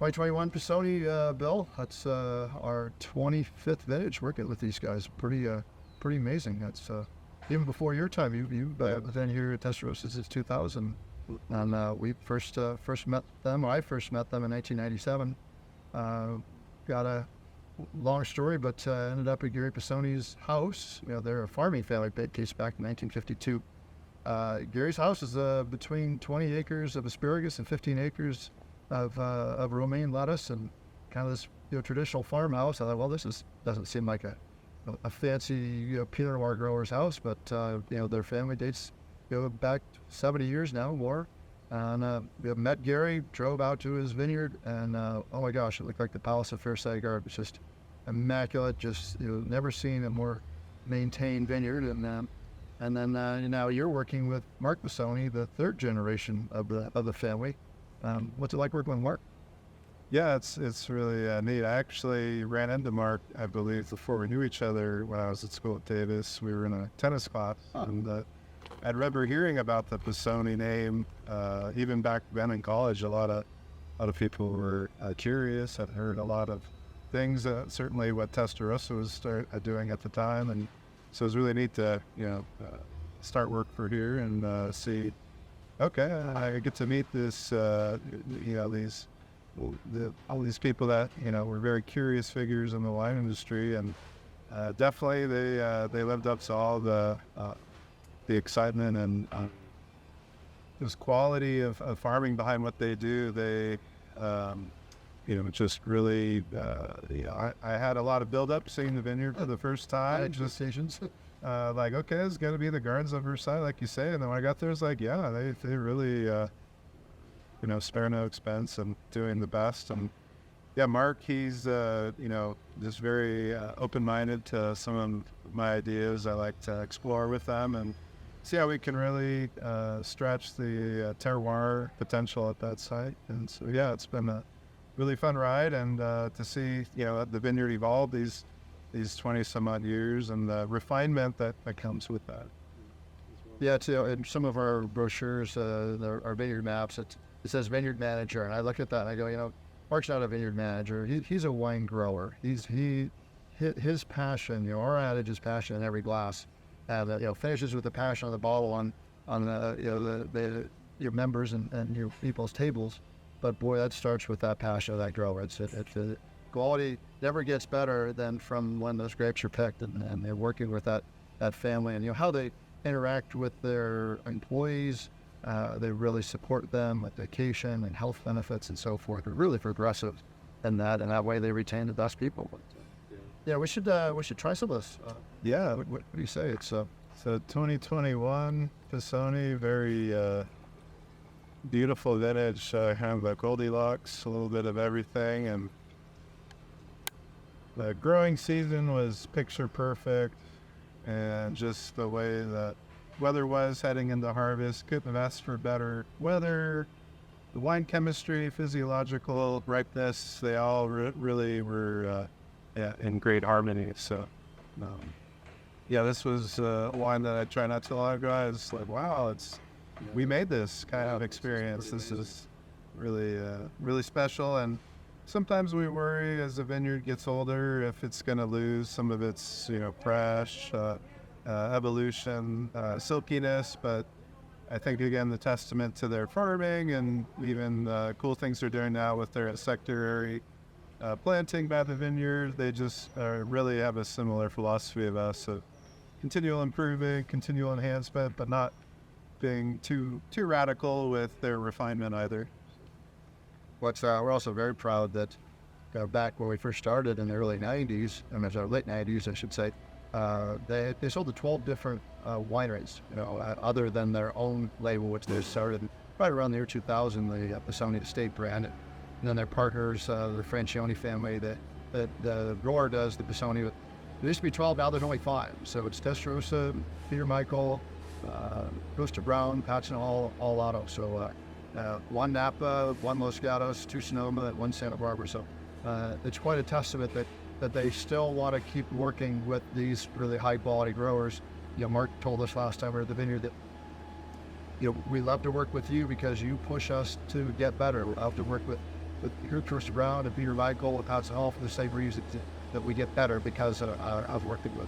2021 Pisoni, Bill. That's our 25th vintage working with these guys. Pretty amazing. That's even before your time. You've been here at Testarossa since 2000, and we first met them. I first met them in 1997. Got a long story, but ended up at Gary Pisoni's house. They're a farming family, dates back to 1952. Gary's house is between 20 acres of asparagus and 15 acres of romaine lettuce, and kind of this traditional farmhouse. I thought, well, doesn't seem like a fancy Pinot Noir grower's house, but their family dates back 70 years now, more. And we met Gary, drove out to his vineyard, and oh my gosh, it looked like the Palace of Versailles. It was just immaculate. Just never seen a more maintained vineyard. And then now you're working with Mark Pisoni, the third generation of the family. What's it like working with Mark? Yeah, it's really neat. I actually ran into Mark, I believe, before we knew each other when I was at school at Davis. We were in a tennis class, and I remember hearing about the Pisoni name even back then in college. A lot of people were curious. I'd heard a lot of things, certainly what Testarossa was doing at the time, and so it was really neat to start work for here and see. Okay, I get to meet this all these people that were very curious figures in the wine industry, and definitely they lived up to all the excitement and this quality of farming behind what they do. They just really I had a lot of build up seeing the vineyard for the first time. Just stations. Like, okay, it's going to be the Gardens of Versailles, like you say. And then when I got there, it's like, yeah, they really, spare no expense and doing the best. And yeah, Mark, he's, just very open-minded to some of my ideas. I like to explore with them and see how we can really stretch the terroir potential at that site. And so, yeah, it's been a really fun ride, and to see, the vineyard evolve these 20 some odd years, and the refinement that comes with that. Yeah, in some of our brochures, our vineyard maps, it says vineyard manager, and I look at that and I go, Mark's not a vineyard manager. He's a wine grower. His passion, our adage is passion in every glass, and finishes with the passion on the bottle on your members and your people's tables. But boy, that starts with that passion of that grower. It's quality never gets better than from when those grapes are picked, and they're working with that family, and how they interact with their employees. They really support them with vacation and health benefits and so forth. They're really progressive in that way they retain the best people. But, yeah, we should try some of this. Yeah. What do you say? It's so 2021 Pisoni, very beautiful vintage, kind of a Goldilocks, a little bit of everything, and the growing season was picture perfect, and just the way that weather was heading into harvest, couldn't have asked for better weather. The wine chemistry, physiological ripeness, they all really were in great harmony. So, this was a wine that I tried not too long ago. I was like, wow, we made this kind of experience. This is really special. And sometimes we worry as the vineyard gets older if it's going to lose some of its, fresh evolution, silkiness. But I think, again, the testament to their farming and even cool things they're doing now with their secondary planting by the vineyard, they just really have a similar philosophy of us of continual improvement, continual enhancement, but not being too radical with their refinement either. We're also very proud that back when we first started in the early 90s, or late 90s, I should say, they sold to 12 different wineries, other than their own label, which they started right around the year 2000, the Pisoni Estate brand. And then their partners, the Francione family, the grower does the Pisoni. There used to be 12, now there's only 5. So it's Testarossa, Peter Michael, Costa Brown, Patinal, all Auto. So one Napa, one Los Gatos, 2 Sonoma, and 1 Santa Barbara. So it's quite a testament that they still want to keep working with these really high quality growers. Mark told us last time we were at the vineyard that we love to work with you because you push us to get better. We love to work with with your first round and Peter Michael, that's all for the same reason that we get better because of working with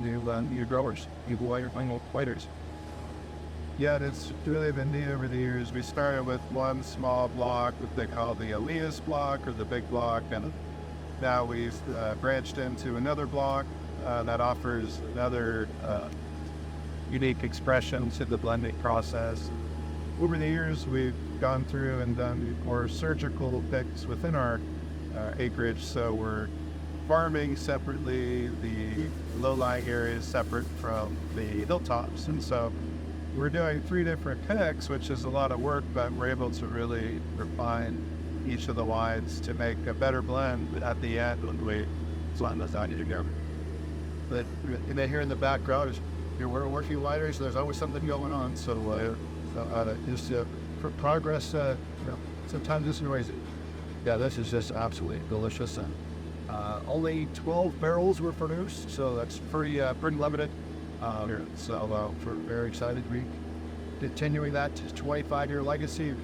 new growers, new whiters. Yeah, it's really been neat over the years. We started with one small block, what they call the Elias block or the big block, and now we've branched into another block that offers another unique expression to the blending process. Over the years, we've gone through and done more surgical picks within our acreage, so we're farming separately, the low-lying areas separate from the hilltops, and so we're doing 3 different picks, which is a lot of work, but we're able to really refine each of the wines to make a better blend at the end when we blend those out together. But and then here in the background is we're working wineries. So there's always something going on. So just for progress. Sometimes this noise. Yeah, this is just absolutely delicious. And only 12 barrels were produced, so that's pretty limited. So we're very excited. We continuing that 25-year legacy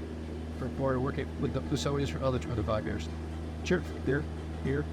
for working with the Pisonis for another 25 years. Cheers. Here.